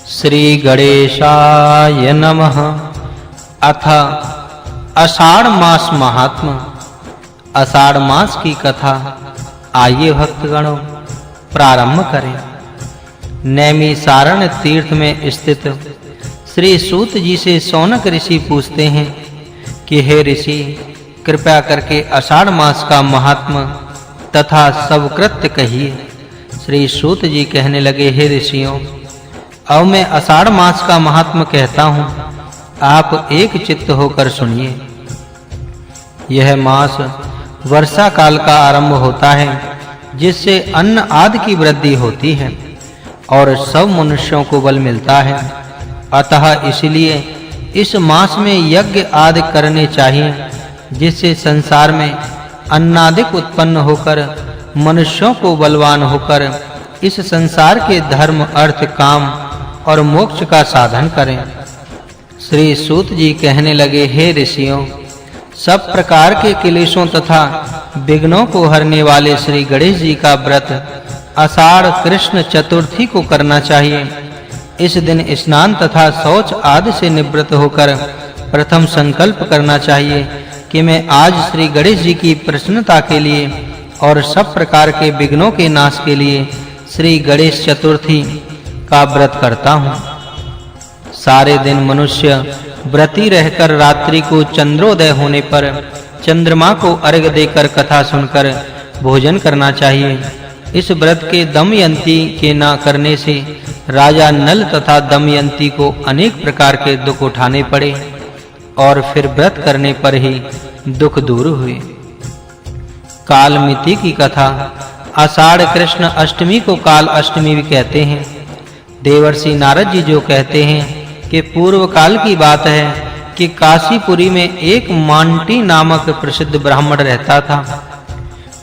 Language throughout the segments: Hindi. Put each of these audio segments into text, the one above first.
श्री गणेशाय नमः। अथ आषाढ़ मास महात्म्य। आषाढ़ मास की कथा आइए भक्तगणों प्रारंभ करें। नैमिषारण्य तीर्थ में स्थित श्री सूत जी से शौनक ऋषि पूछते हैं कि हे ऋषि, कृपया करके आषाढ़ मास का महात्म्य तथा सब कृत्य कहिए। श्री सूत जी कहने लगे, हे ऋषियों, अब मैं आषाढ़ मास का महात्म्य कहता हूँ, आप एक चित्त होकर सुनिए। यह मास वर्षा काल का आरंभ होता है, जिससे अन्न आदि की वृद्धि होती है और सब मनुष्यों को बल मिलता है। अतः इसलिए इस मास में यज्ञ आदि करने चाहिए, जिससे संसार में अन्नादिक उत्पन्न होकर मनुष्यों को बलवान होकर इस संसार के धर्म, अर्थ, काम और मोक्ष का साधन करें। श्री सूत जी कहने लगे, हे ऋषियों, सब प्रकार के क्लेशों तथा विघ्नों को हरने वाले श्री गणेश जी का व्रत आषाढ़ कृष्ण चतुर्थी को करना चाहिए। इस दिन स्नान तथा शौच आदि से निवृत्त होकर प्रथम संकल्प करना चाहिए कि मैं आज श्री गणेश जी की प्रसन्नता के लिए और सब प्रकार के विघ्नों के नाश के लिए श्री गणेश चतुर्थी का व्रत करता हूँ। सारे दिन मनुष्य व्रती रहकर रात्रि को चंद्रोदय होने पर चंद्रमा को अर्घ्य देकर कथा सुनकर भोजन करना चाहिए। इस व्रत के दमयंती के न करने से राजा नल तथा दमयंती को अनेक प्रकार के दुख उठाने पड़े और फिर व्रत करने पर ही दुख दूर हुए। कालमिति की कथा। आषाढ़ कृष्ण अष्टमी को काल अष्टमी भी कहते हैं। देवर्षि नारद जी जो कहते हैं कि पूर्व काल की बात है कि काशीपुरी में एक मांटी नामक प्रसिद्ध ब्राह्मण रहता था।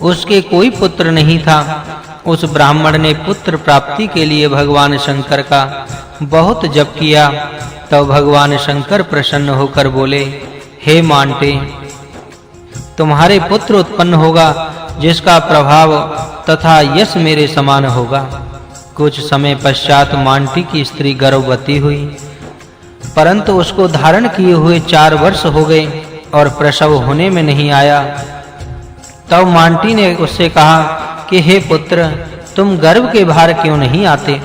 उसके कोई पुत्र नहीं था। उस ब्राह्मण ने पुत्र प्राप्ति के लिए भगवान शंकर का बहुत जप किया। तब भगवान शंकर प्रसन्न होकर बोले, हे मांटे, तुम्हारे पुत्र उत्पन्न होगा, जिसका प्रभाव तथा यश मेरे समान होगा। कुछ समय पश्चात मांटी की स्त्री गर्भवती हुई, परंतु उसको धारण किए हुए 4 वर्ष हो गए और प्रसव होने में नहीं आया। तब मांटी ने उससे कहा कि हे पुत्र, तुम गर्भ के भार क्यों नहीं आते?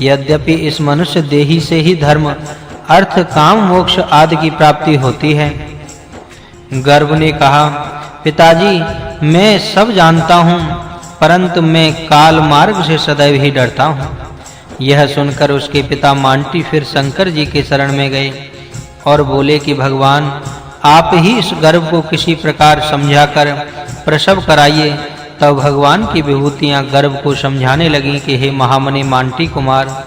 यद्यपि इस मनुष्य देही से ही धर्म, अर्थ, काम, मोक्ष आदि की प्राप्ति होती है। गर्भ ने कहा, पिताजी, मैं सब जानता हूँ, परंतु मैं काल मार्ग से सदैव ही डरता हूँ। यह सुनकर उसके पिता मांटी फिर शंकर जी के शरण में गए और बोले कि भगवान, आप ही इस गर्भ को किसी प्रकार समझाकर प्रसव कराइए। तब भगवान की विभूतियां गर्भ को समझाने लगीं कि हे महामने मांटी कुमार,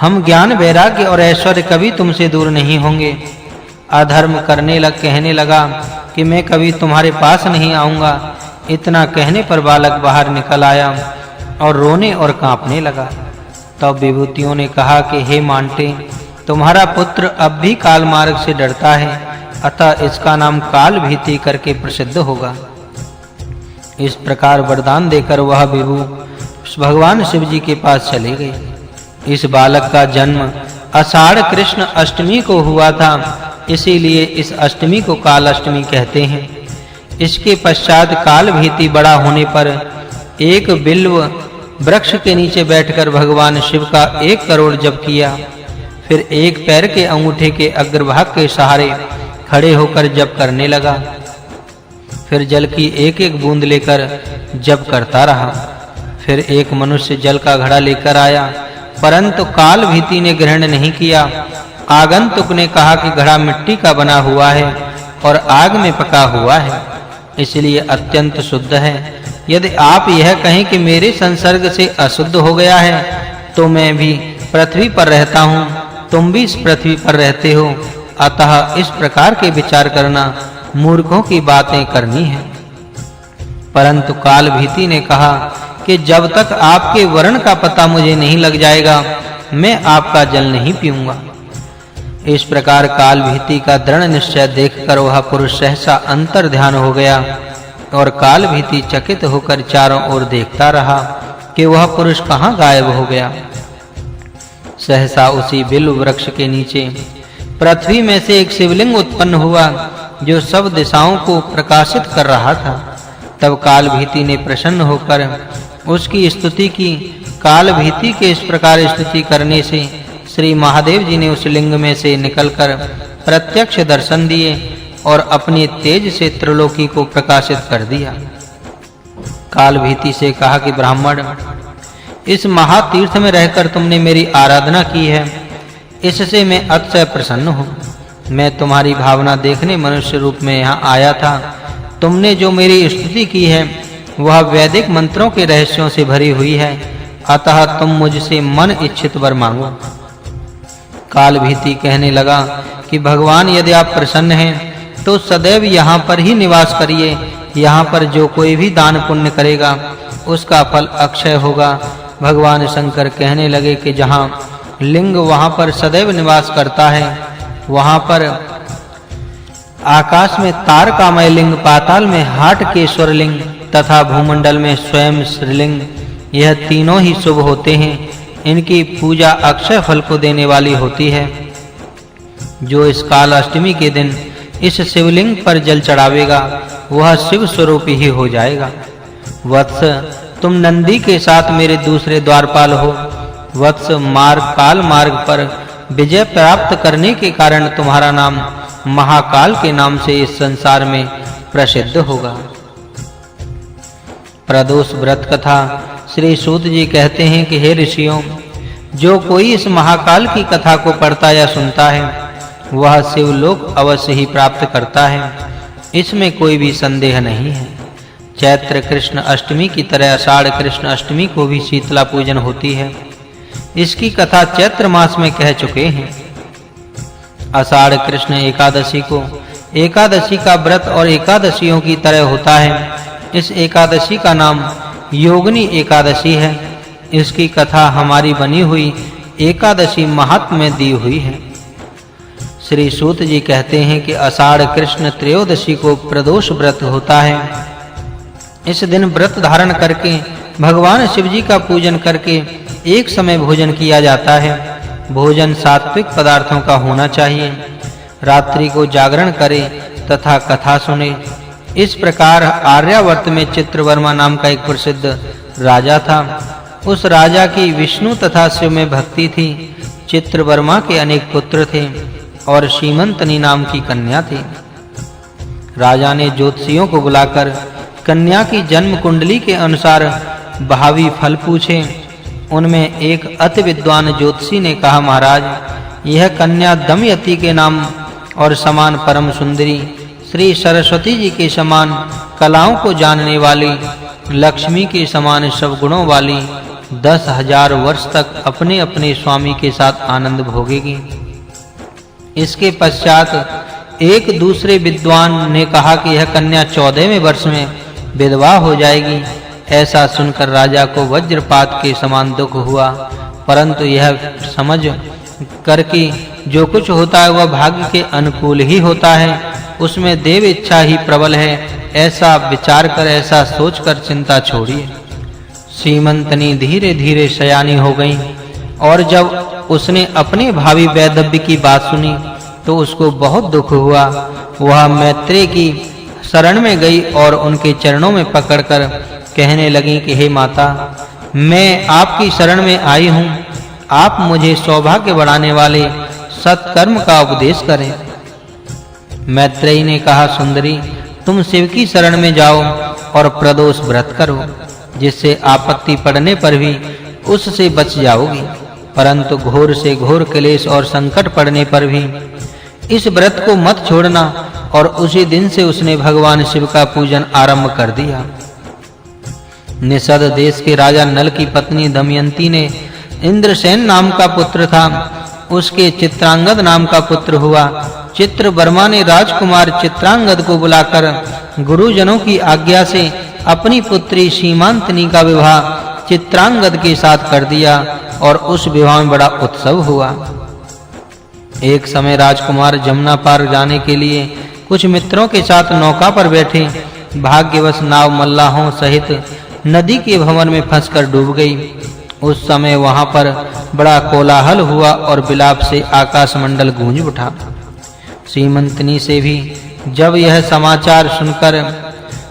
हम ज्ञान, वैराग्य और ऐश्वर्य कभी तुमसे दूर नहीं होंगे। अधर्म कहने लगा कि मैं कभी तुम्हारे पास नहीं आऊंगा। इतना कहने पर बालक बाहर निकल आया और रोने और कांपने लगा। तब विभूतियों ने कहा कि हे मांटे, तुम्हारा पुत्र अब भी काल मार्ग से डरता है, अतः इसका नाम काल भीति करके प्रसिद्ध होगा। इस प्रकार वरदान देकर वह विभु भगवान शिव जी के पास चले गए। इस बालक का जन्म आषाढ़ कृष्ण अष्टमी को हुआ था, इसीलिए इस अष्टमी को काल अष्टमी कहते हैं। इसके पश्चात काल भीति बड़ा होने पर एक बिल्व वृक्ष के नीचे बैठकर भगवान शिव का 1 करोड़ जप किया। फिर एक पैर के अंगूठे के अग्रभाग के सहारे खड़े होकर जप करने लगा। फिर जल की एक-एक बूंद लेकर जप करता रहा। फिर एक मनुष्य जल का घड़ा लेकर आया, परंतु काल भीति ने ग्रहण नहीं किया। आगंतुक ने कहा कि घड़ा मिट्टी का बना हुआ है और आग में पका हुआ है, इसलिए अत्यंत शुद्ध है। यदि आप यह कहें कि मेरे संसर्ग से अशुद्ध हो गया है, तो मैं भी पृथ्वी पर रहता हूँ, तुम भी इस पृथ्वी पर रहते हो, अतः इस प्रकार के विचार करना मूर्खों की बातें करनी है। परंतु काल भीति ने कहा कि जब तक आपके वर्ण का पता मुझे नहीं लग जाएगा, मैं आपका जल नहीं पीऊंगा। इस प्रकार काल भीति का दृढ़ निश्चय देखकर वह पुरुष सहसा अंतर ध्यान हो गया और काल भीति चकित होकर चारों ओर देखता रहा कि वह पुरुष कहाँ गायब हो गया। सहसा उसी बिल्व वृक्ष के नीचे पृथ्वी में से एक शिवलिंग उत्पन्न हुआ जो सब दिशाओं को प्रकाशित कर रहा था। तब कालभीति ने प्रसन्न होकर उसकी स्तुति की। कालभीति के इस प्रकार स्तुति करने से श्री महादेव जी ने उस लिंग में से निकलकर प्रत्यक्ष दर्शन दिए और अपने तेज से त्रिलोकी को प्रकाशित कर दिया। कालभीति से कहा कि ब्राह्मण, इस महातीर्थ में रहकर तुमने मेरी आराधना की है, इससे मैं अतिशय प्रसन्न हूँ। मैं तुम्हारी भावना देखने मनुष्य रूप में यहाँ आया था। तुमने जो मेरी स्तुति की है वह वैदिक मंत्रों के रहस्यों से भरी हुई है, अतः तुम मुझसे मन इच्छित वर मांगो। कालभीति कहने लगा कि भगवान, यदि आप प्रसन्न हैं तो सदैव यहाँ पर ही निवास करिए। यहाँ पर जो कोई भी दान पुण्य करेगा उसका फल अक्षय होगा। भगवान शंकर कहने लगे कि जहाँ लिंग वहाँ पर सदैव निवास करता है, वहाँ पर आकाश में तारकामय लिंग, पाताल में हाटकेश्वर लिंग तथा भूमंडल में स्वयं श्रीलिंग, यह तीनों ही शुभ होते हैं। इनकी पूजा अक्षय फल को देने वाली होती है। जो इस काल अष्टमी के दिन इस शिवलिंग पर जल चढ़ावेगा वह शिव स्वरूप ही हो जाएगा। वत्स, तुम नंदी के साथ मेरे दूसरे द्वारपाल हो। वत्स, काल मार्ग पर विजय प्राप्त करने के कारण तुम्हारा नाम महाकाल के नाम से इस संसार में प्रसिद्ध होगा। प्रदोष व्रत कथा। श्री सूत जी कहते हैं कि हे ऋषियों, जो कोई इस महाकाल की कथा को पढ़ता या सुनता है वह शिवलोक अवश्य ही प्राप्त करता है, इसमें कोई भी संदेह नहीं है। चैत्र कृष्ण अष्टमी की तरह आषाढ़ कृष्ण अष्टमी को भी शीतला पूजन होती है। इसकी कथा चैत्र मास में कह चुके हैं। आषाढ़ कृष्ण एकादशी को एकादशी का व्रत और एकादशियों की तरह होता है। इस एकादशी का नाम योगिनी एकादशी है। इसकी कथा हमारी बनी हुई एकादशी महात्म्य में दी हुई है। श्री सूत जी कहते हैं कि आषाढ़ कृष्ण त्रयोदशी को प्रदोष व्रत होता है। इस दिन व्रत धारण करके भगवान शिव जी का पूजन करके एक समय भोजन किया जाता है। भोजन सात्विक पदार्थों का होना चाहिए। रात्रि को जागरण करे तथा कथा सुने। इस प्रकार आर्यावर्त में चित्रवर्मा नाम का एक प्रसिद्ध राजा था। उस राजा की विष्णु तथा शिव में भक्ति थी। चित्रवर्मा के अनेक पुत्र थे और सीमंतनी नाम की कन्या थी। राजा ने ज्योतिषियों को बुलाकर कन्या की जन्म कुंडली के अनुसार भावी फल पूछे। उनमें एक अति विद्वान ज्योतिषी ने कहा, महाराज, यह कन्या दमयंती के नाम और समान परम सुंदरी, श्री सरस्वती जी के समान कलाओं को जानने वाली, लक्ष्मी के समान सब गुणों वाली 10,000 वर्ष तक अपने अपने स्वामी के साथ आनंद भोगेगी। इसके पश्चात एक दूसरे विद्वान ने कहा कि यह कन्या 14वें वर्ष में विधवा हो जाएगी। ऐसा सुनकर राजा को वज्रपात के समान दुख हुआ, परंतु यह समझ करके जो कुछ होता है वह भाग्य के अनुकूल ही होता है, उसमें देव इच्छा ही प्रबल है, ऐसा विचार कर, ऐसा सोचकर चिंता छोड़िए। सीमंतनी धीरे-धीरे शयानी हो गई और जब उसने अपने भावी वैधव्य की बात सुनी तो उसको बहुत दुख हुआ। वह मैत्रेय की शरण में गई और उनके चरणों में पकड़कर कहने लगी कि हे माता, मैं आपकी शरण में आई हूँ, आप मुझे सौभाग्य बढ़ाने वाले सत्कर्म का उपदेश करें। मैत्रेयी ने कहा, सुंदरी, तुम शिव की शरण में जाओ और प्रदोष व्रत करो, जिससे आपत्ति पड़ने पर भी उससे बच जाओगी, परंतु घोर से घोर क्लेश और संकट पड़ने पर भी इस व्रत को मत छोड़ना। और उसी दिन से उसने भगवान शिव का पूजन आरंभ कर दिया। निषद देश के राजा नल की पत्नी दमयंती ने इंद्रसेन नाम का पुत्र था, उसके चित्रांगद नाम का पुत्र हुआ। चित्रवर्मा ने राजकुमार चित्रांगद को बुलाकर गुरुजनों की आज्ञा से अपनी पुत्री सीमांतनी का विवाह चित्रांगद के साथ कर दिया और उस विवाह में बड़ा उत्सव हुआ। एक समय राजकुमार जमुना पार जाने के लिए कुछ मित्रों के साथ नौका पर बैठे। भाग्यवश नाव मल्लाहों सहित नदी के भंवर में फंसकर डूब गई। उस समय वहां पर बड़ा कोलाहल हुआ और विलाप से आकाशमंडल गूंज उठा। सीमंतनी से भी जब यह समाचार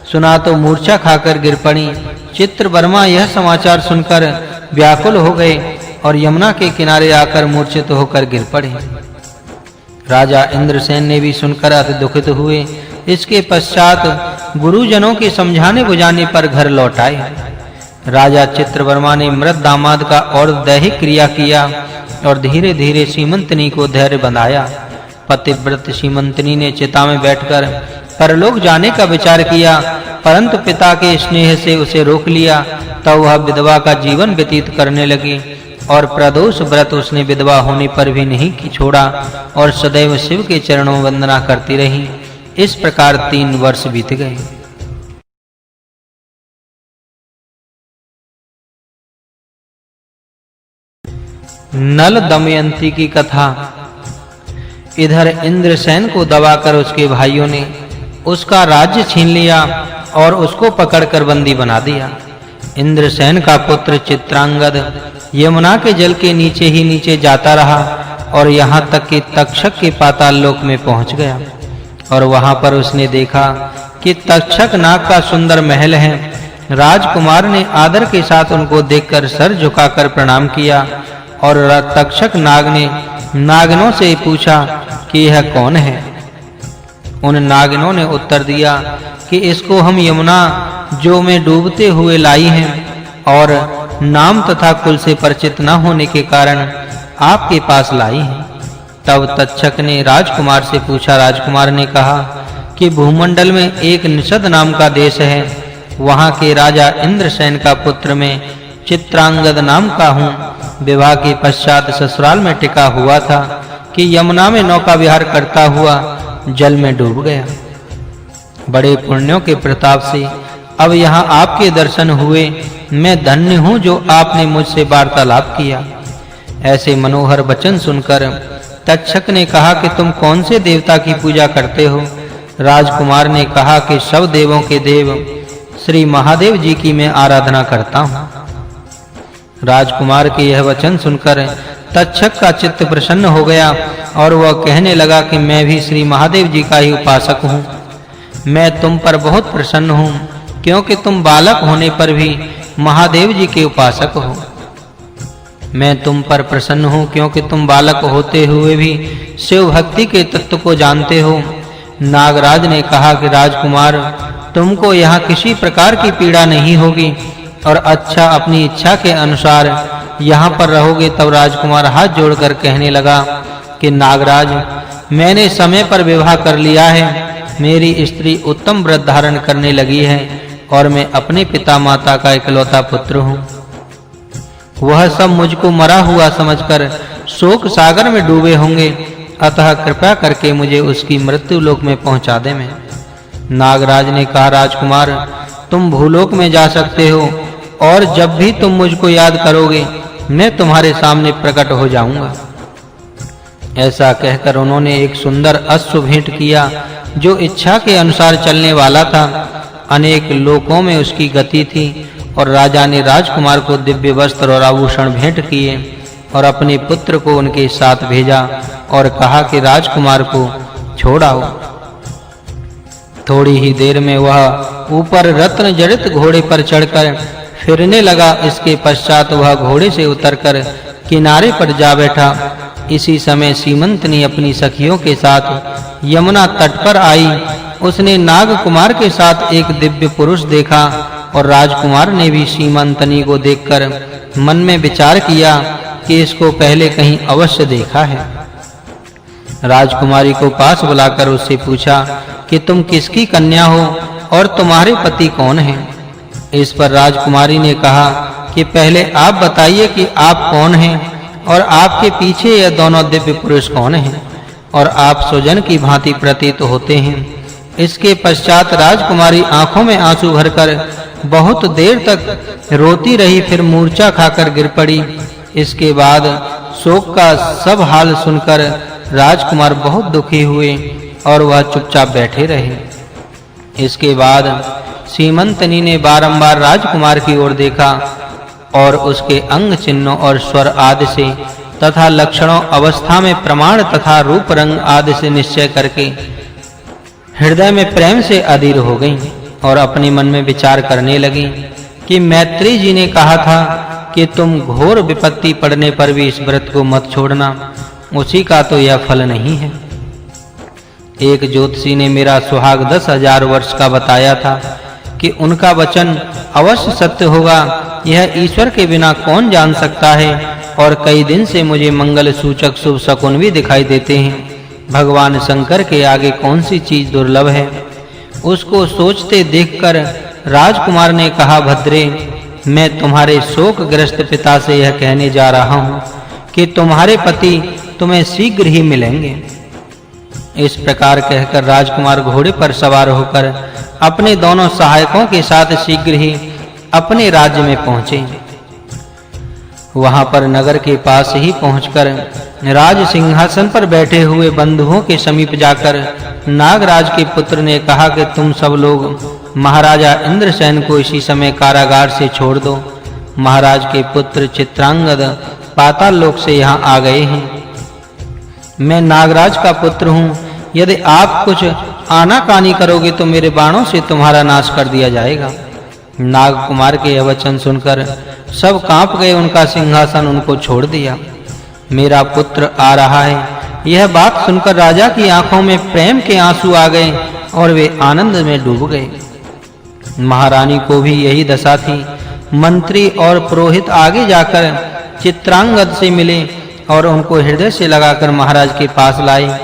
सुना तो मूर्छा खाकर गिर पड़ी। चित्रवर्मा यह समाचार सुनकर व्याकुल हो गए और यमुना के किनारे आकर मूर्छित होकर गिर पड़े। राजा इंद्रसेन ने भी सुनकर अति दुखित हुए। इसके पश्चात गुरुजनों के समझाने बुझाने पर घर लौट आए। राजा चित्रवर्मा ने मृत दामाद का और दैहिक क्रिया किया और धीरे-धीरे सीमंतनी को धैर्य बंधाया। पतिव्रत सीमंतनी ने चिता में बैठकर परलोक जाने का विचार किया, परंतु पिता के स्नेह से उसे रोक लिया। तब वह विधवा का जीवन व्यतीत करने लगी और प्रदोष व्रत उसने विधवा होने पर भी नहीं छोड़ा और सदैव शिव के चरणों में वंदना करती रही। इस प्रकार 3 वर्ष बीत गए। नल दमयंती की कथा। इधर इंद्रसेन को दबाकर उसके भाइयों ने उसका राज्य छीन लिया और उसको पकड़कर बंदी बना दिया। इंद्रसेन का पुत्र चित्रांगद यमुना के जल के नीचे ही नीचे जाता रहा और यहाँ तक कि तक्षक के पाताल लोक में पहुँच गया और वहाँ पर उसने देखा कि तक्षक नाग का सुंदर महल है। राजकुमार ने आदर के साथ उनको देखकर सर झुकाकर प्रणाम किया और तक्षक नाग ने नागिनों से पूछा कि यह कौन है। उन नागिनों ने उत्तर दिया कि इसको हम यमुना जो में डूबते हुए लाई हैं और नाम तथा कुल से परिचित न होने के कारण आपके पास लाई हैं। तब तक्षक ने राजकुमार से पूछा। राजकुमार ने कहा कि भूमंडल में एक निषद नाम का देश है, वहां के राजा इंद्रसेन का पुत्र मैं चित्रांगद नाम का हूँ। विवाह के पश्चात ससुराल में टिका हुआ था कि यमुना में नौका विहार करता हुआ जल में डूब गया। बड़े पुण्यों के प्रताप से अब यहाँ आपके दर्शन हुए। मैं धन्य हूँ जो आपने मुझसे वार्तालाप किया। ऐसे मनोहर वचन सुनकर तक्षक ने कहा कि तुम कौन से देवता की पूजा करते हो। राजकुमार ने कहा कि सब देवों के देव श्री महादेव जी की मैं आराधना करता हूँ। राजकुमार के यह वचन सुनकर तक्षक का चित्त प्रसन्न हो गया और वह कहने लगा कि मैं भी श्री महादेव जी का ही उपासक हूँ। मैं तुम पर बहुत प्रसन्न हूँ क्योंकि तुम बालक होने पर भी महादेव जी के उपासक हो। मैं तुम पर प्रसन्न हूँ क्योंकि तुम बालक होते हुए भी शिव भक्ति के तत्व को जानते हो। नागराज ने कहा कि राजकुमार तुमको यहाँ किसी प्रकार की पीड़ा नहीं होगी और अच्छा अपनी इच्छा के अनुसार यहाँ पर रहोगे। तब राजकुमार हाथ जोड़कर कहने लगा कि नागराज मैंने समय पर विवाह कर लिया है। मेरी स्त्री उत्तम व्रत धारण करने लगी है और मैं अपने पिता माता का इकलौता पुत्र हूँ। वह सब मुझको मरा हुआ समझकर शोक सागर में डूबे होंगे, अतः कृपा करके मुझे उसकी मृत्यु लोक में पहुंचा दे। मैं नागराज ने कहा राजकुमार तुम भूलोक में जा सकते हो और जब भी तुम मुझको याद करोगे मैं तुम्हारे सामने प्रकट हो जाऊंगा। ऐसा कहकर उन्होंने एक सुंदर अश्व भेंट किया जो इच्छा के अनुसार चलने वाला था। अनेक लोकों में उसकी गति थी और राजा ने राजकुमार को दिव्य वस्त्र और आभूषण भेंट किए और अपने पुत्र को उनके साथ भेजा और कहा कि राजकुमार को छोड़ आओ। थोड़ी ही देर में वह ऊपर रत्न जड़ित घोड़े पर चढ़कर फिरने लगा। इसके पश्चात वह घोड़े से उतरकर किनारे पर जा बैठा। इसी समय सीमंतनी अपनी सखियों के साथ यमुना तट पर आई। उसने नाग कुमार के साथ एक दिव्य पुरुष देखा और राजकुमार ने भी सीमंतनी को देखकर मन में विचार किया कि इसको पहले कहीं अवश्य देखा है। राजकुमारी को पास बुलाकर उससे पूछा कि तुम किसकी कन्या हो और तुम्हारे पति कौन हैं। इस पर राजकुमारी ने कहा कि पहले आप बताइए कि आप कौन हैं और आपके पीछे ये दोनों दिव्य पुरुष कौन हैं और आप स्वजन की भांति प्रतीत होते हैं। इसके पश्चात राजकुमारी आंखों में आंसू भरकर बहुत देर तक रोती रही, फिर मूर्छा खाकर गिर पड़ी। इसके बाद शोक का सब हाल सुनकर राजकुमार बहुत दुखी हुए और वह चुपचाप बैठे रहे। इसके बाद सीमंतनी ने बारंबार राजकुमार की ओर देखा और उसके अंग चिन्हों और स्वर आदि से तथा लक्षणों अवस्था में प्रमाण तथा रूप रंग आदि से निश्चय करके हृदय में प्रेम से अधीर हो गईं और अपने मन में विचार करने लगी कि मैत्री जी ने कहा था कि तुम घोर विपत्ति पड़ने पर भी इस व्रत को मत छोड़ना, उसी का तो यह फल नहीं है। एक ज्योतिषी ने मेरा सुहाग 10,000 वर्ष का बताया था कि उनका वचन अवश्य सत्य होगा, यह ईश्वर के बिना कौन जान सकता है। और कई दिन से मुझे मंगल सूचक शुभ शकुन भी दिखाई देते हैं। भगवान शंकर के आगे कौन सी चीज दुर्लभ है। उसको सोचते देखकर राजकुमार ने कहा, भद्रे, मैं तुम्हारे शोकग्रस्त पिता से यह कहने जा रहा हूँ कि तुम्हारे पति तुम्हें शीघ्र ही मिलेंगे। इस प्रकार कहकर राजकुमार घोड़े पर सवार होकर अपने दोनों सहायकों के साथ शीघ्र ही अपने राज्य में पहुंचे। वहां पर नगर के पास ही पहुंचकर राज सिंहासन पर बैठे हुए बंधुओं के समीप जाकर नागराज के पुत्र ने कहा कि तुम सब लोग महाराजा इंद्रसेन को इसी समय कारागार से छोड़ दो। महाराज के पुत्र चित्रांगद पाताल लोक से यहाँ आ गए हैं। मैं नागराज का पुत्र हूँ, यदि आप कुछ आनाकानी करोगे तो मेरे बाणों से तुम्हारा नाश कर दिया जाएगा। नाग कुमार के यह वचन सुनकर सब कांप गए, उनका सिंहासन उनको छोड़ दिया। मेरा पुत्र आ रहा है, यह बात सुनकर राजा की आंखों में प्रेम के आंसू आ गए और वे आनंद में डूब गए। महारानी को भी यही दशा थी। मंत्री और पुरोहित आगे जाकर चित्रांगद से मिले और उनको हृदय से लगाकर महाराज के पास लाए।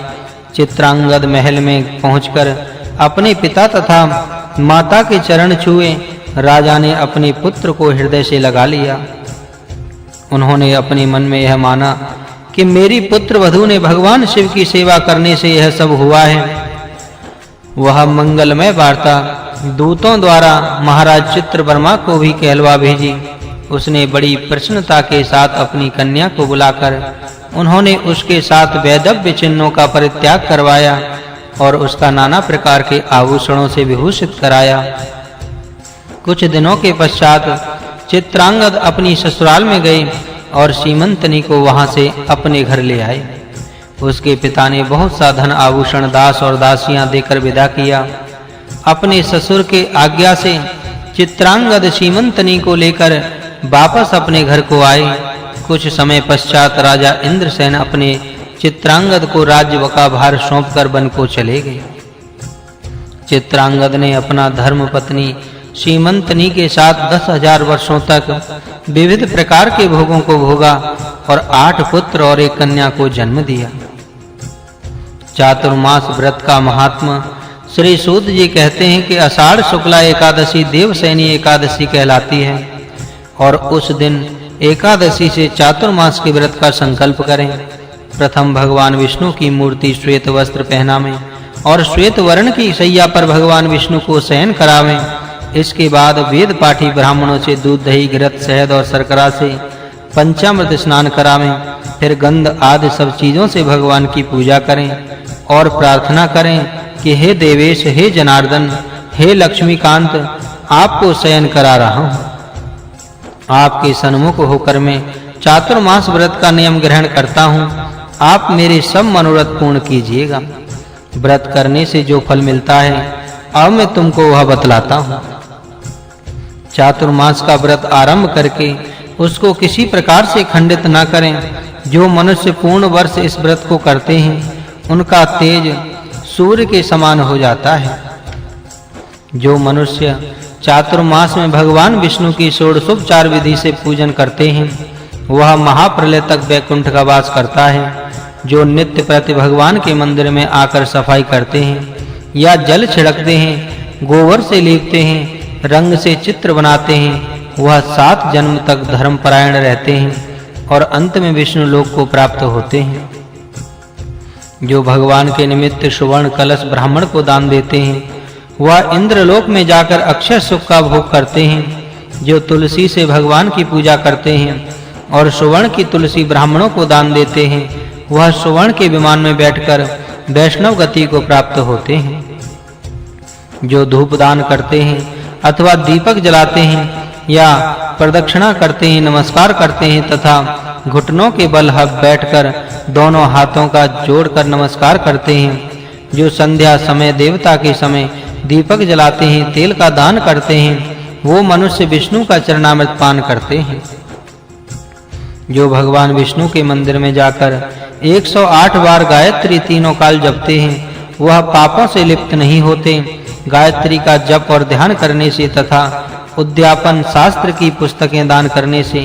चित्रांगद महल में पहुंचकर अपने पिता तथा माता के चरण छुए। राजा ने अपने पुत्र को हृदय से लगा लिया। उन्होंने अपने मन में यह माना कि मेरी पुत्र वधू ने भगवान शिव की सेवा करने से यह सब हुआ है। वह मंगलमय वार्ता दूतों द्वारा महाराज चित्रवर्मा को भी कहलवा भेजी। उसने बड़ी प्रसन्नता के साथ अपनी कन्या को बुलाकर उन्होंने उसके साथ वैदव्य चिन्हों का परित्याग करवाया और उसका नाना प्रकार के आभूषणों से विभूषित कराया। कुछ दिनों के पश्चात चित्रांगद अपनी ससुराल में गए और सीमंतनी को वहां से अपने घर ले आए। उसके पिता ने बहुत सा धन आभूषण दास और दासियां देकर विदा किया। अपने ससुर के आज्ञा से चित्रांगद सीमंतनी को लेकर वापस अपने घर को आए। कुछ समय पश्चात राजा इंद्रसेन अपने चित्रांगद को राज्य का भार सौंपकर वन को चले गए। चित्रांगद ने अपना धर्म पत्नी सीमंतनी के साथ 10,000 वर्षों तक विविध प्रकार के भोगों को भोगा और 8 पुत्र और 1 कन्या को जन्म दिया। चातुर्मास व्रत का महात्मा श्री सूत जी कहते हैं कि आषाढ़ शुक्ला एकादशी देवसैनी एकादशी कहलाती है और उस दिन एकादशी से चातुर्मास के व्रत का संकल्प करें। प्रथम भगवान विष्णु की मूर्ति श्वेत वस्त्र पहनावें और श्वेत वर्ण की शैया पर भगवान विष्णु को शयन करावें। इसके बाद वेद पाठी ब्राह्मणों से दूध दही घृत शहद और शर्करा से पंचामृत स्नान करावें। फिर गंध आदि सब चीजों से भगवान की पूजा करें और प्रार्थना करें कि हे देवेश, हे जनार्दन, हे लक्ष्मीकांत, आपको शयन करा रहा हूँ। आपके सन्मुख होकर मैं चातुर्मास व्रत का नियम ग्रहण करता हूँ। आप मेरे सब मनोरथ पूर्ण कीजिएगा। व्रत करने से जो फल मिलता है अब मैं तुमको वह बतलाता हूँ। चातुर्मास का व्रत आरंभ करके उसको किसी प्रकार से खंडित न करें। जो मनुष्य पूर्ण वर्ष इस व्रत को करते हैं उनका तेज सूर्य के समान हो जाता है। जो मनुष्य चातुर्मास में भगवान विष्णु की षोडशोपचार विधि से पूजन करते हैं वह महाप्रलय तक वैकुंठ का वास करता है। जो नित्य प्रति भगवान के मंदिर में आकर सफाई करते हैं या जल छिड़कते हैं, गोबर से लीपते हैं, रंग से चित्र बनाते हैं, वह 7 जन्म तक धर्मपरायण रहते हैं और अंत में विष्णु लोक को प्राप्त होते हैं। जो भगवान के निमित्त सुवर्ण कलश ब्राह्मण को दान देते हैं वह इंद्रलोक में जाकर अक्षय सुख का भोग करते हैं। जो तुलसी से भगवान की पूजा करते हैं और सुवर्ण की तुलसी ब्राह्मणों को दान देते हैं वह सुवर्ण के विमान में बैठकर वैष्णव गति को प्राप्त होते हैं। जो धूप दान करते हैं अथवा दीपक जलाते हैं या प्रदक्षिणा करते हैं, नमस्कार करते हैं तथा घुटनों के बल बैठकर दोनों हाथों का जोड़कर नमस्कार करते हैं, जो संध्या समय देवता के समय दीपक जलाते हैं, तेल का दान करते हैं, वो मनुष्य विष्णु का चरणामृत पान करते हैं। जो भगवान विष्णु के मंदिर में जाकर 108 बार गायत्री तीनों काल जपते हैं, वह पापों से लिप्त नहीं होते। गायत्री का जप और ध्यान करने से तथा उद्यापन शास्त्र की पुस्तकें दान करने से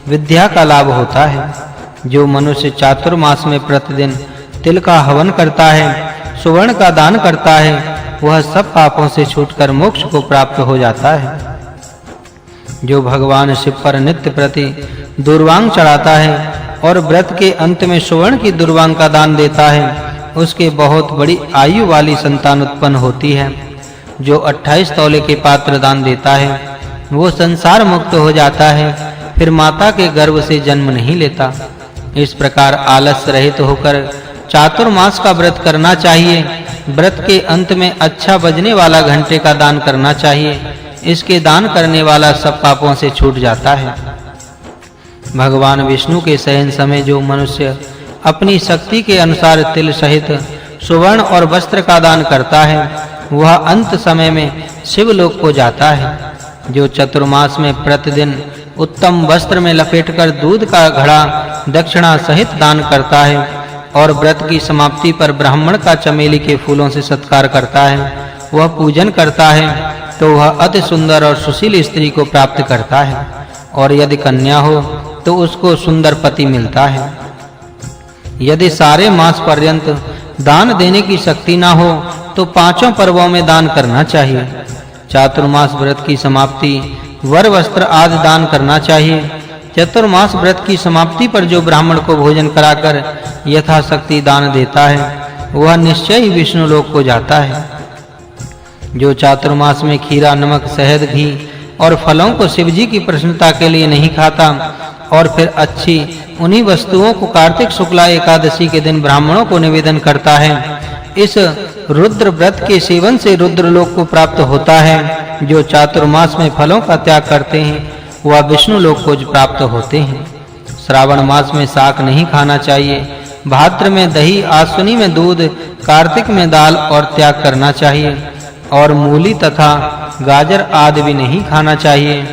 विद्या का लाभ होता है। जो मनुष्य चातुर्मास में प्रतिदिन तिल का हवन करता है, सुवर्ण का दान करता है, वह सब पापों से छूटकर मोक्ष को प्राप्त हो जाता है। जो भगवान शिव पर नित्य प्रति दुर्वांग चढ़ाता है और व्रत के अंत में सुवर्ण की दुर्वांग का दान देता है, उसके बहुत बड़ी आयु वाली संतान उत्पन्न होती है। जो 28 तौले के पात्र दान देता है, वो संसार मुक्त हो जाता है, फिर माता के गर्भ से जन्म नहीं लेता। इस प्रकार आलस्य रहित होकर चातुर्मास का व्रत करना चाहिए। व्रत के अंत में अच्छा बजने वाला घंटे का दान करना चाहिए। इसके दान करने वाला सब पापों से छूट जाता है। भगवान विष्णु के शयन समय जो मनुष्य अपनी शक्ति के अनुसार तिल सहित सुवर्ण और वस्त्र का दान करता है, वह अंत समय में शिवलोक को जाता है। जो चतुर्मास में प्रतिदिन उत्तम वस्त्र में लपेटकर दूध का घड़ा दक्षिणा सहित दान करता है और व्रत की समाप्ति पर ब्राह्मण का चमेली के फूलों से सत्कार करता है, वह पूजन करता है, तो वह अति सुंदर और सुशील स्त्री को प्राप्त करता है, और यदि कन्या हो तो उसको सुंदर पति मिलता है। यदि सारे मास पर्यंत दान देने की शक्ति ना हो तो पांचों पर्वों में दान करना चाहिए। चातुर्मास व्रत की समाप्ति वर वस्त्र आदि दान करना चाहिए। चतुर्मास व्रत की समाप्ति पर जो ब्राह्मण को भोजन कराकर यथाशक्ति दान देता है, वह निश्चय ही विष्णु लोक को जाता है। जो चातुर्मास में खीरा, नमक, शहद, घी और फलों को शिवजी की प्रसन्नता के लिए नहीं खाता और फिर अच्छी उन्हीं वस्तुओं को कार्तिक शुक्ला एकादशी के दिन ब्राह्मणों को निवेदन करता है, इस रुद्र व्रत के सेवन से रुद्र लोक को प्राप्त होता है। जो चातुर्मास में फलों का त्याग करते हैं, वह विष्णु लोक को प्राप्त होते हैं। श्रावण मास में शाक नहीं खाना चाहिए। भाद्र में दही, आश्विनी में दूध, कार्तिक में दाल और त्याग करना चाहिए, और मूली तथा गाजर आदि भी नहीं खाना चाहिए।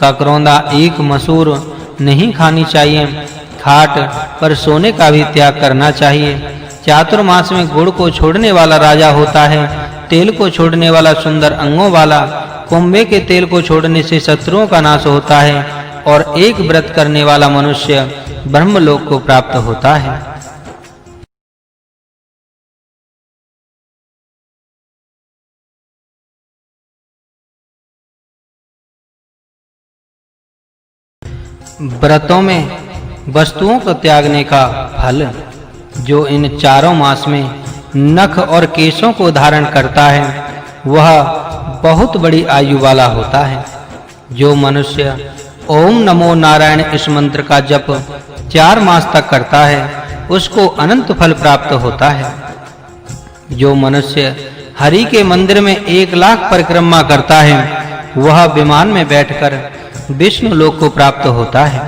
ककरौंदा, ईख, मसूर नहीं खानी चाहिए। खाट पर सोने का भी त्याग करना चाहिए। चातुर्मास में गुड़ को छोड़ने वाला राजा होता है। तेल को छोड़ने वाला सुंदर अंगों वाला। कुंभे के तेल को छोड़ने से शत्रुओं का नाश होता है, और एक व्रत करने वाला मनुष्य ब्रह्मलोक को प्राप्त होता है। व्रतों में वस्तुओं को त्यागने का फल। जो इन चारों मास में नख और केशों को धारण करता है, वह बहुत बड़ी आयु वाला होता है। जो मनुष्य ओम नमो नारायण इस मंत्र का जप 4 मास तक करता है, उसको अनंत फल प्राप्त होता है। जो मनुष्य हरि के मंदिर में 1 लाख परिक्रमा करता है, वह विमान में बैठकर विष्णु लोक को प्राप्त होता है।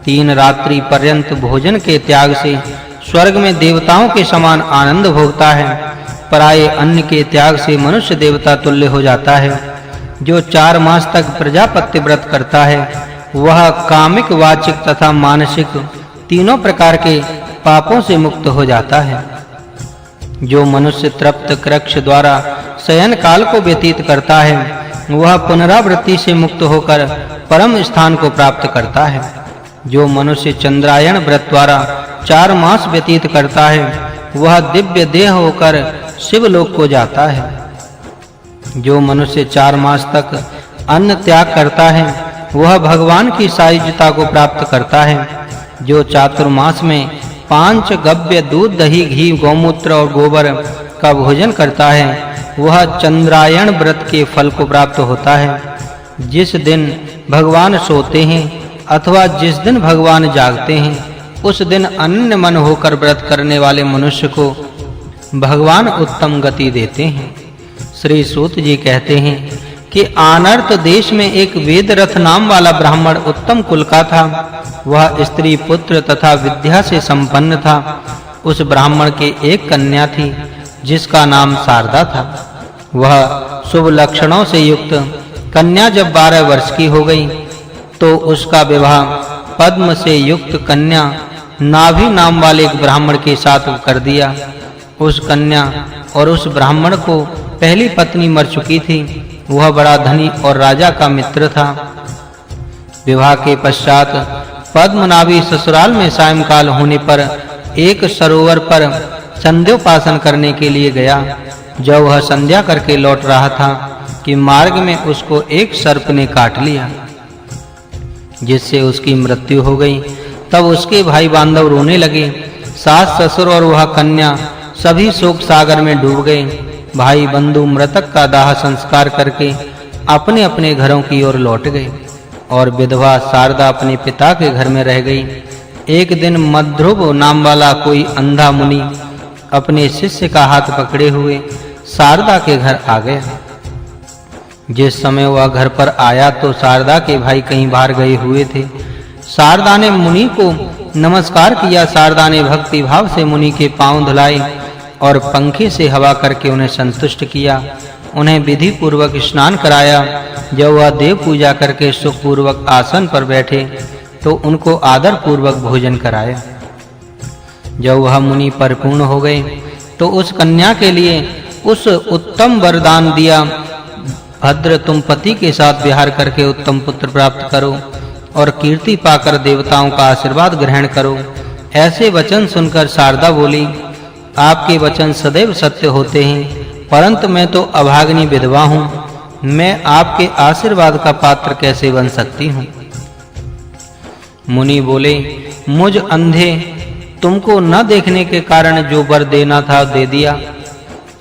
3 रात्रि पर्यंत भोजन के त्याग से स्वर्ग में देवताओं के समान आनंद भोगता है। पराये अन्न के त्याग से मनुष्य देवता तुल्य हो जाता है। जो 4 मास तक प्रजापत्य व्रत करता है, वह कामिक, वाचिक तथा मानसिक तीनों प्रकार के पापों से मुक्त हो जाता है। जो मनुष्य तृप्त कृक्ष द्वारा शयन काल को व्यतीत करता है, वह पुनरावृत्ति से मुक्त होकर परम स्थान को प्राप्त करता है। जो मनुष्य चंद्रायण व्रत द्वारा 4 मास व्यतीत करता है, वह दिव्य देह होकर शिवलोक को जाता है। जो मनुष्य 4 मास तक अन्न त्याग करता है, वह भगवान की सायुज्यता को प्राप्त करता है। जो चातुर्मास में 5 गव्य दूध, दही, घी, गौमूत्र और गोबर का भोजन करता है, वह चंद्रायण व्रत के फल को प्राप्त होता है। जिस दिन भगवान सोते हैं अथवा जिस दिन भगवान जागते हैं, उस दिन अनन्य मन होकर व्रत करने वाले मनुष्य को भगवान उत्तम गति देते हैं। श्री सूत जी कहते हैं कि आनर्त देश में एक वेदरथ नाम वाला ब्राह्मण उत्तम कुल का था। वह स्त्री पुत्र तथा विद्या से संपन्न था। उस ब्राह्मण के एक कन्या थी जिसका नाम शारदा था। वह शुभ लक्षणों से युक्त कन्या जब 12 वर्ष की हो गई तो उसका विवाह पद्म से युक्त कन्या नाभि नाम वाले एक ब्राह्मण के साथ कर दिया। उस कन्या और उस ब्राह्मण को पहली पत्नी मर चुकी थी। वह बड़ा धनी और राजा का मित्र था। विवाह के पश्चात पद्मनाभि ससुराल में सायंकाल होने पर एक सरोवर पर संध्योपासन करने के लिए गया। जब वह संध्या करके लौट रहा था कि मार्ग में उसको एक सर्प ने काट लिया, जिससे उसकी मृत्यु हो गई। तब उसके भाई बांधव रोने लगे। सास ससुर और वह कन्या सभी शोक सागर में डूब गए। भाई बंधु मृतक का दाह संस्कार करके अपने अपने घरों की ओर लौट गए और विधवा शारदा अपने पिता के घर में रह गई। एक दिन मध्रुव नाम वाला कोई अंधा मुनि अपने शिष्य का हाथ पकड़े हुए शारदा के घर आ गया। जिस समय वह घर पर आया तो शारदा के भाई कहीं बाहर गए हुए थे। शारदा ने मुनि को नमस्कार किया। शारदा ने भक्ति भाव से मुनि के पांव धुलाए और पंखे से हवा करके उन्हें संतुष्ट किया। उन्हें विधि पूर्वक स्नान कराया। जब वह देव पूजा करके सुख पूर्वक आसन पर बैठे तो उनको आदर पूर्वक भोजन कराया। जब वह मुनि परिपूर्ण हो गए तो उस कन्या के लिए उस उत्तम वरदान दिया, भद्र तुम पति के साथ विहार करके उत्तम पुत्र प्राप्त करो और कीर्ति पाकर देवताओं का आशीर्वाद ग्रहण करो। ऐसे वचन सुनकर शारदा बोली, आपके वचन सदैव सत्य होते हैं, परंतु मैं तो अभागिनी विधवा हूँ। मैं आपके आशीर्वाद का पात्र कैसे बन सकती हूँ? मुनि बोले, मुझ अंधे तुमको न देखने के कारण जो वर देना था दे दिया।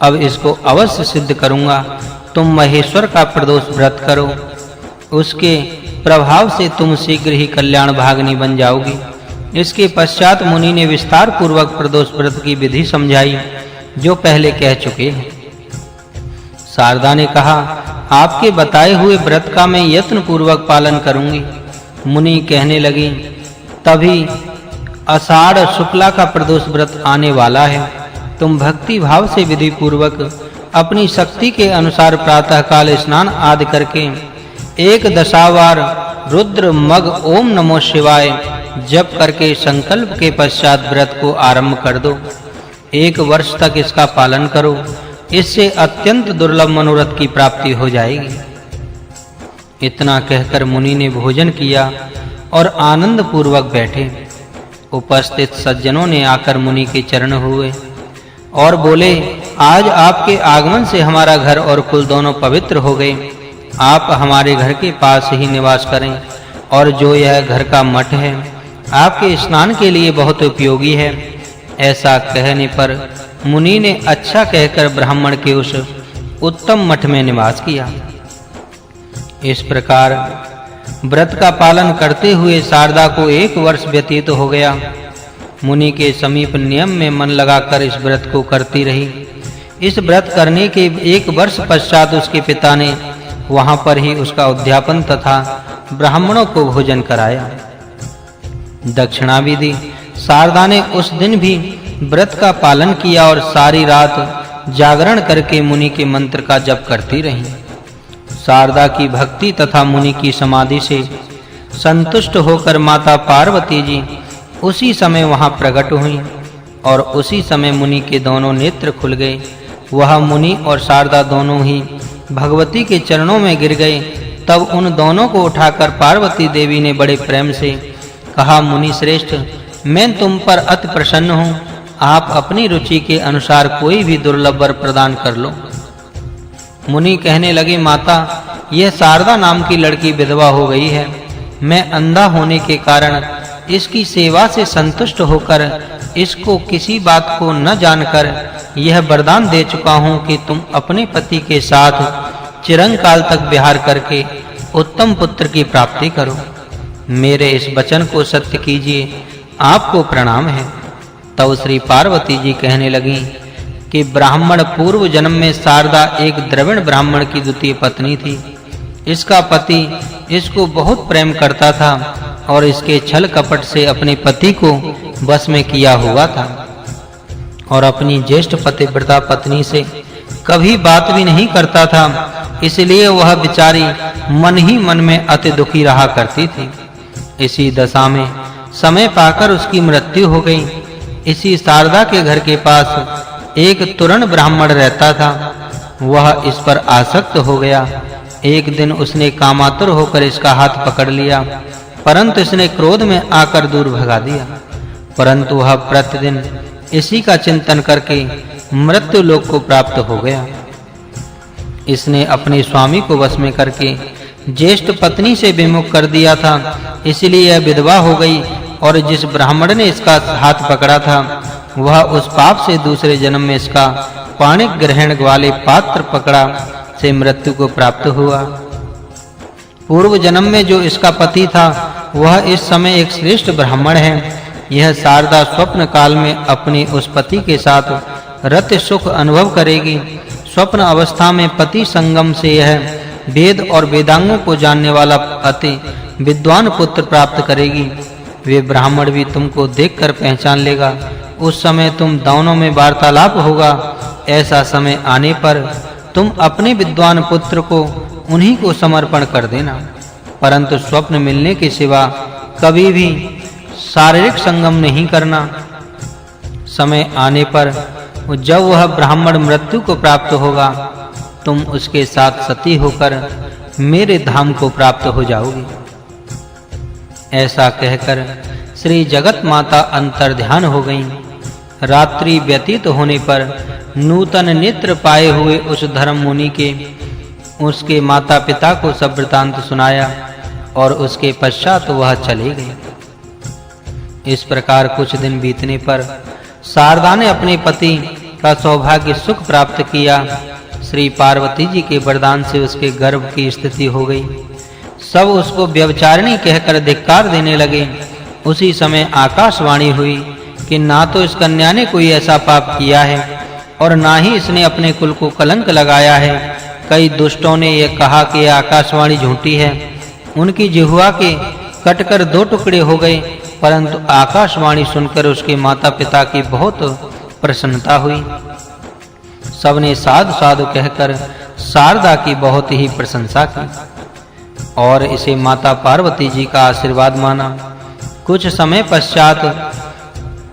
अब इसको अवश्य सिद्ध करूंगा। तुम महेश्वर का प्रदोष व्रत करो, उसके प्रभाव से तुम शीघ्र ही कल्याण भागिनी बन जाओगी। इसके पश्चात मुनि ने विस्तार पूर्वक प्रदोष व्रत की विधि समझाई जो पहले कह चुके हैं। शारदा ने कहा, आपके बताए हुए व्रत का मैं यत्न पूर्वक पालन करूंगी। मुनि कहने लगी, तभी आषाढ़ शुक्ला का प्रदोष व्रत आने वाला है। तुम भक्ति भाव से विधि पूर्वक अपनी शक्ति के अनुसार प्रातः काल स्नान आदि करके 1 दशावार रुद्र मग ओम नमो शिवाय जप करके संकल्प के पश्चात व्रत को आरंभ कर दो। 1 वर्ष तक इसका पालन करो। इससे अत्यंत दुर्लभ मनोरथ की प्राप्ति हो जाएगी। इतना कहकर मुनि ने भोजन किया और आनंद पूर्वक बैठे। उपस्थित सज्जनों ने आकर मुनि के चरण हुए और बोले, आज आपके आगमन से हमारा घर और कुल दोनों पवित्र हो गए। आप हमारे घर के पास ही निवास करें और जो यह घर का मठ है आपके स्नान के लिए बहुत उपयोगी है। ऐसा कहने पर मुनि ने अच्छा कहकर ब्राह्मण के उस उत्तम मठ में निवास किया। इस प्रकार व्रत का पालन करते हुए शारदा को 1 वर्ष व्यतीत हो गया। मुनि के समीप नियम में मन लगाकर इस व्रत को करती रही। इस व्रत करने के 1 वर्ष पश्चात उसके पिता ने वहां पर ही उसका उद्यापन तथा ब्राह्मणों को भोजन कराया। दक्षिणा भी दी। शारदा ने उस दिन भी व्रत का पालन किया और सारी रात जागरण करके मुनि के मंत्र का जप करती रही। शारदा की भक्ति तथा मुनि की समाधि से संतुष्ट होकर माता पार्वती जी उसी समय वहां प्रकट हुई और उसी समय मुनि के दोनों नेत्र खुल गए। वह मुनि और शारदा दोनों ही भगवती के चरणों में गिर गए। तब उन दोनों को उठाकर पार्वती देवी ने बड़े प्रेम से कहा, मुनि श्रेष्ठ, मैं तुम पर अति प्रसन्न हूँ। आप अपनी रुचि के अनुसार कोई भी दुर्लभ वर प्रदान कर लो। मुनि कहने लगे, माता, यह शारदा नाम की लड़की विधवा हो गई है। मैं अंधा होने के कारण इसकी सेवा से संतुष्ट होकर इसको किसी बात को न जानकर यह वरदान दे चुका हूँ कि तुम अपने पति के साथ चिरंकाल तक विहार करके उत्तम पुत्र की प्राप्ति करो। मेरे इस वचन को सत्य कीजिए, आपको प्रणाम है। तब श्री पार्वती जी कहने लगी कि ब्राह्मण पूर्व जन्म में शारदा एक द्रविड़ ब्राह्मण की द्वितीय पत्नी थी। इसका पति इसको बहुत प्रेम करता था और इसके छल कपट से अपने पति को वश में किया हुआ था और अपनी ज्येष्ठ पतिव्रता पत्नी से कभी बात भी नहीं करता था। इसलिए वह बेचारी मन ही मन में अति दुखी रहा करती थी। इसी दशा में समय पाकर उसकी मृत्यु हो गई। इसी शारदा के घर के पास एक तुरण ब्राह्मण रहता था। वह इस पर आसक्त हो गया। एक दिन उसने कामातुर होकर इसका हाथ पकड़ लिया, परंतु इसने क्रोध में आकर दूर भगा दिया। परंतु वह प्रतिदिन इसी का चिंतन करके मृत्यु लोक को प्राप्त हो गया। इसने अपने स्वामी को वश में करके ज्येष्ठ पत्नी से विमुख कर दिया था, इसलिए यह विधवा हो गई। और जिस ब्राह्मण ने इसका हाथ पकड़ा था वह उस पाप से दूसरे जन्म में इसका पाणिक ग्रहण वाले पात्र पकड़ा से मृत्यु को प्राप्त हुआ। पूर्व जन्म में जो इसका पति था वह इस समय एक श्रेष्ठ ब्राह्मण है। यह शारदा स्वप्न काल में अपने उस पति के साथ रति सुख अनुभव करेगी। स्वप्न अवस्था में पति संगम से यह वेद और वेदांगों को जानने वाला अति विद्वान पुत्र प्राप्त करेगी। वे ब्राह्मण भी तुमको देखकर पहचान लेगा। उस समय तुम दोनों में वार्तालाप होगा। ऐसा समय आने पर तुम अपने विद्वान पुत्र को उन्हीं को समर्पण कर देना, परंतु स्वप्न मिलने के सिवा कभी भी शारीरिक संगम नहीं करना। समय आने पर जब वह ब्राह्मण मृत्यु को प्राप्त होगा तुम उसके साथ सती होकर मेरे धाम को प्राप्त हो जाओगी। ऐसा कहकर श्री जगत माता अंतर्ध्यान हो गईं। रात्रि व्यतीत होने पर नूतन नेत्र पाए हुए उस धर्म मुनि के उसके माता पिता को सब वृतांत सुनाया और उसके पश्चात वह चले गए। इस प्रकार कुछ दिन बीतने पर शारदा ने अपने पति का सौभाग्य सुख प्राप्त किया। श्री पार्वती जी के वरदान से उसके गर्भ की स्थिति हो गई। सब उसको व्यभिचारिणी कहकर धिक्कार देने लगे। उसी समय आकाशवाणी हुई कि ना तो इस कन्या ने कोई ऐसा पाप किया है और ना ही इसने अपने कुल को कलंक लगाया है। कई दुष्टों ने यह कहा कि यह आकाशवाणी झूठी है। उनकी जिह्वा के कटकर दो टुकड़े हो गए, परंतु आकाशवाणी सुनकर उसके माता-पिता की बहुत प्रसन्नता हुई। सबने साधु साधु कहकर शारदा की बहुत ही प्रशंसा की और इसे माता पार्वती जी का आशीर्वाद माना। कुछ समय पश्चात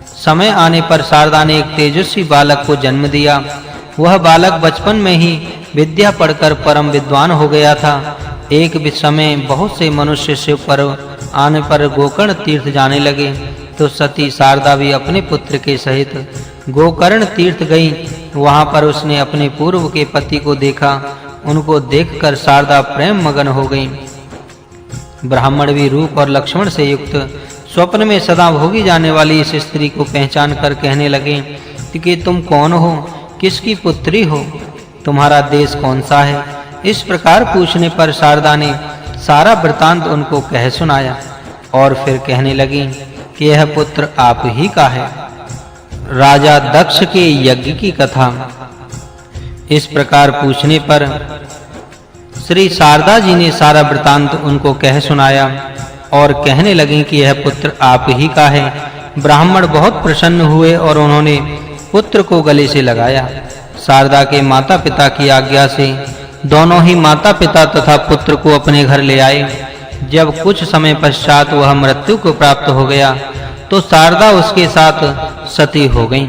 समय आने पर शारदा ने एक तेजस्वी बालक को जन्म दिया। वह बालक बचपन में ही विद्या पढ़कर परम विद्वान हो गया था। एक समय बहुत से मनुष्य शिव पर्व आने पर गोकर्ण तीर्थ जाने लगे, तो सती शारदा भी अपने पुत्र के सहित गोकर्ण तीर्थ गई। वहां पर उसने अपने पूर्व के पति को देखा। उनको देखकर शारदा प्रेम मगन हो गई। ब्राह्मण भी रूप और लक्षण से युक्त स्वप्न में सदा भोगी जाने वाली इस स्त्री को पहचान कर कहने लगे कि तुम कौन हो, किसकी पुत्री हो, तुम्हारा देश कौन सा है। इस प्रकार पूछने पर शारदा ने सारा वृतांत उनको कह सुनाया और फिर कहने लगी कि यह पुत्र आप ही का है। राजा दक्ष के यज्ञ की कथा। इस प्रकार पूछने पर श्री शारदा जी ने सारा वृतांत उनको कह सुनाया और कहने लगी कि यह पुत्र आप ही का है। ब्राह्मण बहुत प्रसन्न हुए और उन्होंने पुत्र को गले से लगाया। शारदा के माता-पिता की आज्ञा से दोनों ही माता-पिता तथा पुत्र को अपने घर ले आए। जब कुछ समय पश्चात वह मृत्यु को प्राप्त हो गया तो शारदा उसके साथ सती हो गईं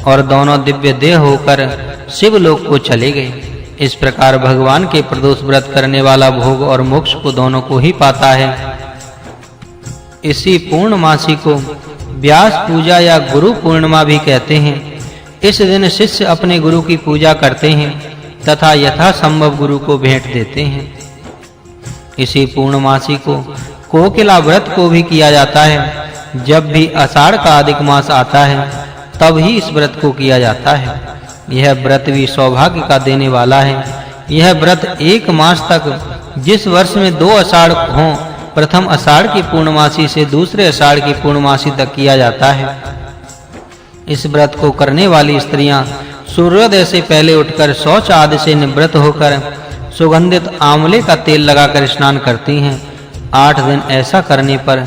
और दोनों दिव्य देह होकर शिवलोक को चले गए। इस प्रकार भगवान के प्रदोष व्रत करने वाला भोग और मोक्ष को दोनों को ही पाता है। इसी पूर्णमासी को व्यास पूजा या गुरु पूर्णिमा भी कहते हैं। इस दिन शिष्य अपने गुरु की पूजा करते हैं तथा यथासंभव गुरु को भेंट देते हैं। इसी पूर्णमासी को कोकिला व्रत को भी किया जाता है। जब भी आषाढ़ का अधिक मास आता है तब ही इस व्रत को किया जाता है। यह व्रत भी सौभाग्य का देने वाला है। यह व्रत एक मास तक जिस वर्ष में 2 आषाढ़ हों, प्रथम आषाढ़ की पूर्णमासी से दूसरे आषाढ़ की पूर्णमासी तक किया जाता है। इस व्रत को करने वाली स्त्रियां सूर्योदय से पहले उठकर शौच आदि से निवृत्त होकर सुगंधित आंवले का तेल लगाकर स्नान करती हैं। 8 दिन ऐसा करने पर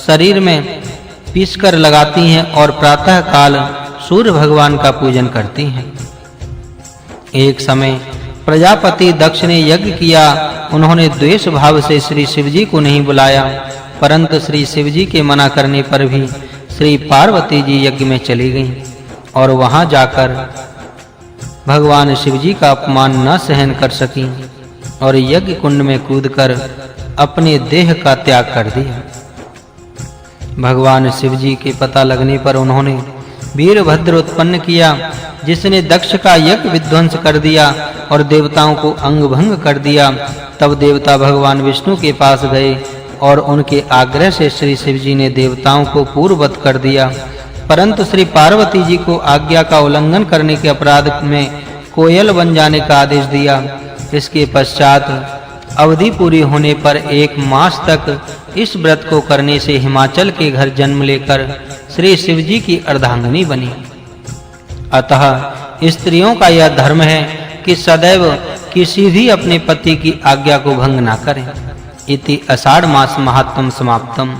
शरीर में पीसकर लगाती हैं और प्रातः काल सूर्य भगवान का पूजन करती हैं। एक समय प्रजापति दक्ष ने यज्ञ किया। उन्होंने द्वेष भाव से श्री शिवजी को नहीं बुलाया, परंतु श्री शिवजी के मना करने पर भी श्री पार्वती जी यज्ञ में चली गईं और वहां जाकर भगवान शिवजी का अपमान न सहन कर सकीं और यज्ञ कुंड में कूदकर अपने देह का त्याग कर दिया। भगवान शिवजी के पता लगने पर उन्होंने वीरभद्र उत्पन्न किया, जिसने दक्ष का यज्ञ विध्वंस कर दिया और देवताओं को अंगभंग कर दिया। तब देवता भगवान विष्णु के पास गए और उनके आग्रह से श्री शिवजी ने देवताओं को पूर्ववत कर दिया, परंतु श्री पार्वती जी को आज्ञा का उल्लंघन करने के अपराध में कोयल बन जाने का आदेश दिया। इसके पश्चात अवधि पूरी होने पर 1 मास तक इस व्रत को करने से हिमाचल के घर जन्म लेकर श्री शिवजी की अर्धांगिनी बनी। अतः स्त्रियों का यह धर्म है कि सदैव किसी भी अपने पति की आज्ञा को भंग न करें। इति आषाढ़ मास महात्म्यं समाप्तम्।